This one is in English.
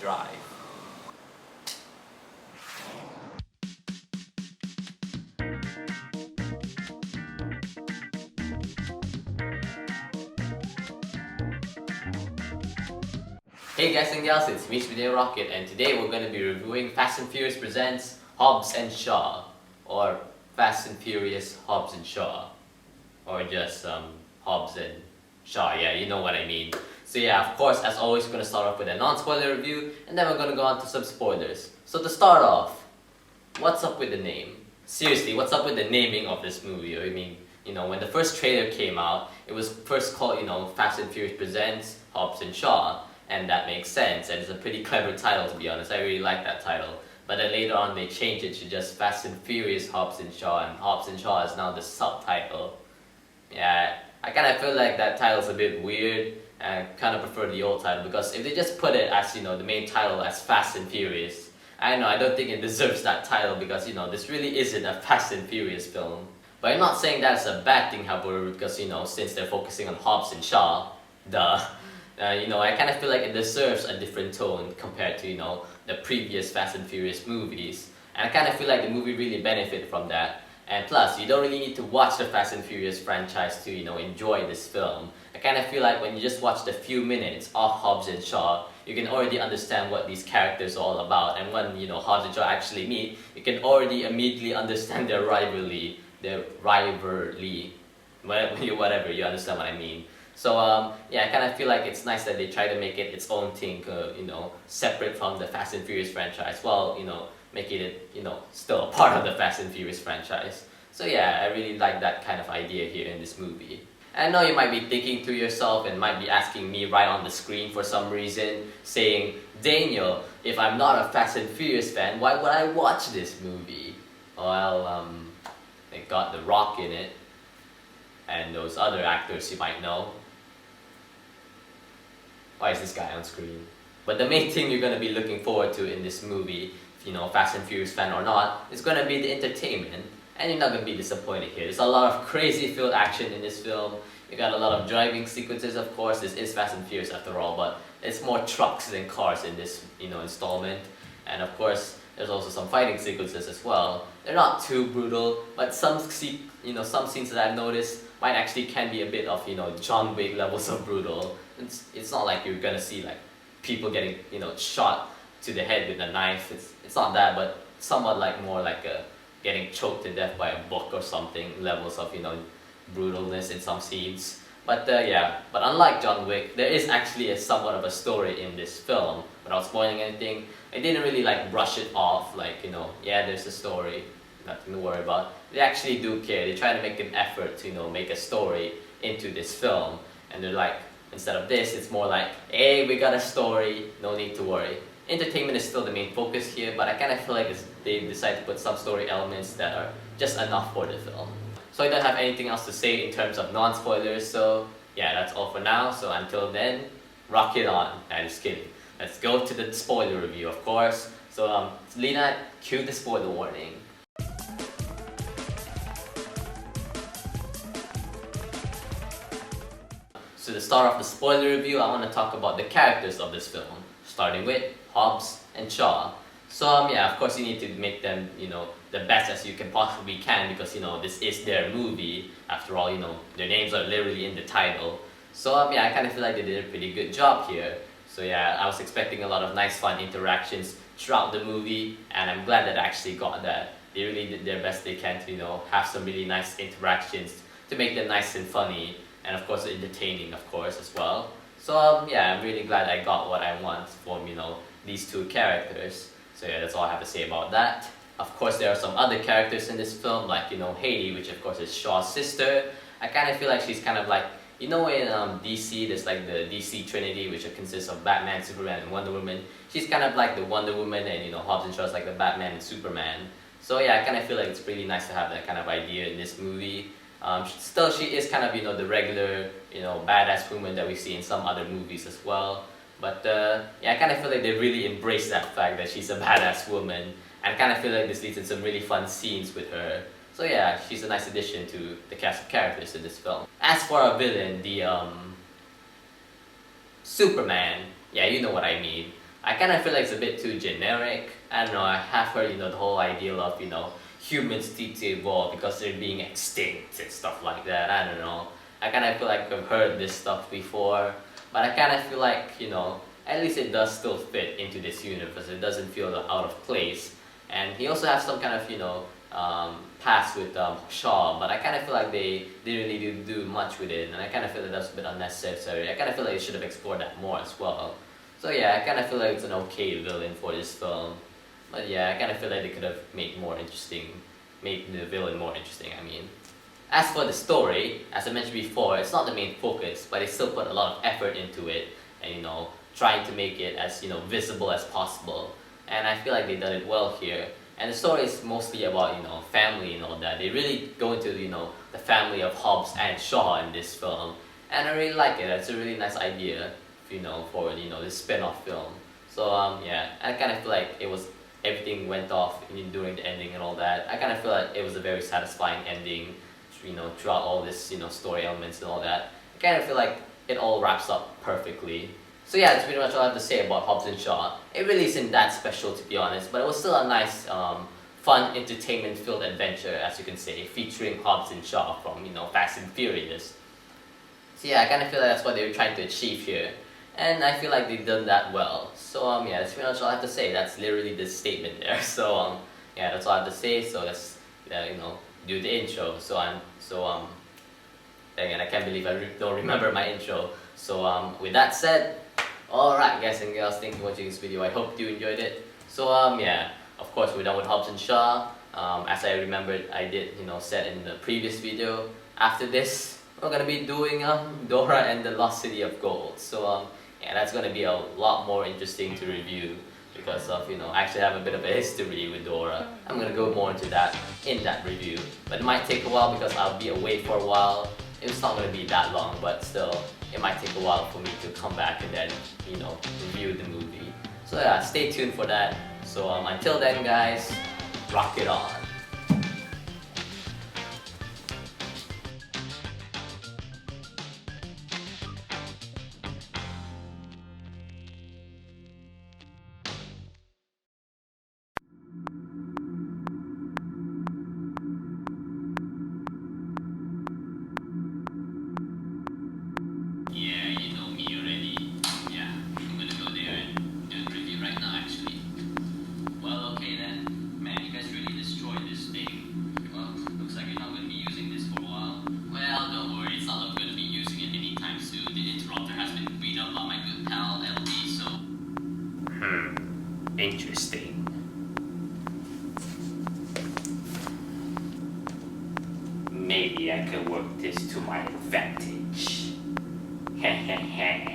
drive. Hey guys and gals, it's me, Video Rocket, and today we're going to be reviewing Fast and Furious presents Hobbs and Shaw, or Fast and Furious Hobbs and Shaw, or just Hobbs and Shaw. Yeah, you know what I mean. So yeah, of course, as always, we're going to start off with a non-spoiler review, and then we're going to go on to some spoilers. So to start off, what's up with the name? Seriously, what's up with the naming of this movie? I mean, when the first trailer came out, it was first called, Fast and Furious presents Hobbs and Shaw. And that makes sense, and it's a pretty clever title, to be honest. I really like that title. But then later on they changed it to just Fast and Furious Hobbs and Shaw, and Hobbs and Shaw is now the subtitle. Yeah, I kind of feel like that title's a bit weird, and I kind of prefer the old title, because if they just put it as, the main title as Fast and Furious, I don't think it deserves that title, because, this really isn't a Fast and Furious film. But I'm not saying that's a bad thing, however, because, since they're focusing on Hobbs and Shaw, duh. I kind of feel like it deserves a different tone compared to, the previous Fast and Furious movies. And I kind of feel like the movie really benefited from that. And plus, you don't really need to watch the Fast and Furious franchise to, enjoy this film. I kind of feel like when you just watch the few minutes of Hobbs and Shaw, you can already understand what these characters are all about. And when, Hobbs and Shaw actually meet, you can already immediately understand their rivalry. Whatever, you understand what I mean. So yeah, I kind of feel like it's nice that they try to make it its own thing, separate from the Fast and Furious franchise, while, making it, still a part of the Fast and Furious franchise. So yeah, I really like that kind of idea here in this movie. And I know you might be thinking to yourself and might be asking me right on the screen for some reason, saying, Daniel, if I'm not a Fast and Furious fan, why would I watch this movie? Well, it got The Rock in it, and those other actors you might know. Why is this guy on screen? But the main thing you're going to be looking forward to in this movie, if Fast and Furious fan or not, is going to be the entertainment. And you're not going to be disappointed here. There's a lot of crazy filled action in this film. You got a lot of driving sequences, of course. This is Fast and Furious after all, but it's more trucks than cars in this, installment. And of course, there's also some fighting sequences as well. They're not too brutal, but some scenes that I've noticed might actually can be a bit of, John Wick levels of brutal. It's not like you're gonna see like people getting, shot to the head with a knife. It's not that, but somewhat like more like getting choked to death by a book or something, levels of, brutalness in some scenes. But yeah, but unlike John Wick, there is actually somewhat of a story in this film. Without spoiling anything, I didn't really like brush it off, like, yeah, there's a story, nothing to worry about. They actually do care. They try to make an effort to, make a story into this film. And they're like, instead of this, it's more like, hey, we got a story, no need to worry. Entertainment is still the main focus here, but I kind of feel like they decide to put some story elements that are just enough for the film. So I don't have anything else to say in terms of non-spoilers, so yeah, that's all for now. So until then, rock it on. Nah, just kidding. Let's go to the spoiler review, of course. So Lena, cue the spoiler warning. So to start off the spoiler review, I want to talk about the characters of this film, starting with Hobbs and Shaw. So yeah, of course you need to make them, the best as you can possibly can, because this is their movie. After all, their names are literally in the title. So yeah, I kind of feel like they did a pretty good job here. So yeah, I was expecting a lot of nice fun interactions throughout the movie, and I'm glad that I actually got that. They really did their best they can to, have some really nice interactions to make them nice and funny, and of course entertaining, of course, as well. So yeah, I'm really glad I got what I want from, these two characters. So yeah, that's all I have to say about that. Of course, there are some other characters in this film, like, Hailey, which of course is Shaw's sister. I kind of feel like she's kind of like, in DC, there's like the DC Trinity, which consists of Batman, Superman, and Wonder Woman. She's kind of like the Wonder Woman, and Hobbs and Shaw's like the Batman and Superman. So yeah, I kind of feel like it's really nice to have that kind of idea in this movie. Still, she is kind of, the regular, badass woman that we see in some other movies as well. But yeah, I kind of feel like they really embrace that fact that she's a badass woman. And I kind of feel like this leads to some really fun scenes with her. So yeah, she's a nice addition to the cast of characters in this film. As for our villain, the Superman, yeah, you know what I mean. I kind of feel like it's a bit too generic. I don't know, I have heard, the whole ideal of, humans need to evolve because they're being extinct and stuff like that. I don't know. I kind of feel like I've heard this stuff before, but I kind of feel like, at least it does still fit into this universe. It doesn't feel out of place. And he also has some kind of, past with Shaw, but I kind of feel like they didn't really do much with it, and I kind of feel that that's a bit unnecessary. I kind of feel like they should have explored that more as well. So yeah, I kind of feel like it's an okay villain for this film. But yeah, I kind of feel like they could have made the villain more interesting, I mean. As for the story, as I mentioned before, it's not the main focus, but they still put a lot of effort into it and, trying to make it as, visible as possible. And I feel like they done it well here. And the story is mostly about, family and all that. They really go into, the family of Hobbs and Shaw in this film. And I really like it. It's a really nice idea, for, this spin-off film. So, yeah, I kind of feel like everything went off during the ending and all that. I kind of feel like it was a very satisfying ending, throughout all this, story elements and all that. I kind of feel like it all wraps up perfectly. So yeah, that's pretty much all I have to say about Hobbs and Shaw. It really isn't that special, to be honest, but it was still a nice, fun, entertainment-filled adventure, as you can say, featuring Hobbs and Shaw from, Fast and Furious. So yeah, I kind of feel like that's what they were trying to achieve here, and I feel like they've done that well. So yeah, that's pretty much all I have to say. That's literally the statement there. So yeah, that's all I have to say. So let's, do the intro. Again, I can't believe I don't remember my intro. So with that said, alright guys and girls, thank you for watching this video. I hope you enjoyed it. So yeah, of course we're done with Hobbs and Shaw. As I remembered, I did, said in the previous video, after this, we're gonna be doing Dora and the Lost City of Gold. So yeah, that's gonna be a lot more interesting to review because of, I actually have a bit of a history with Dora. I'm gonna go more into that in that review. But it might take a while because I'll be away for a while. It's not gonna be that long, but still, it might take a while for me to come back and then, review the movie. So yeah, stay tuned for that. So until then guys, rock it on. Yeah, you know me already. Yeah, I'm gonna go there and do the review right now actually. Well, okay then. Man, you guys really destroyed this thing. Well, looks like you're not gonna be using this for a while. Well, don't worry, it's not like I'm gonna be using it anytime soon. The interrupter has been beat up by my good pal LD, so... Interesting. Maybe I can work this to my advantage. Heh heh heh.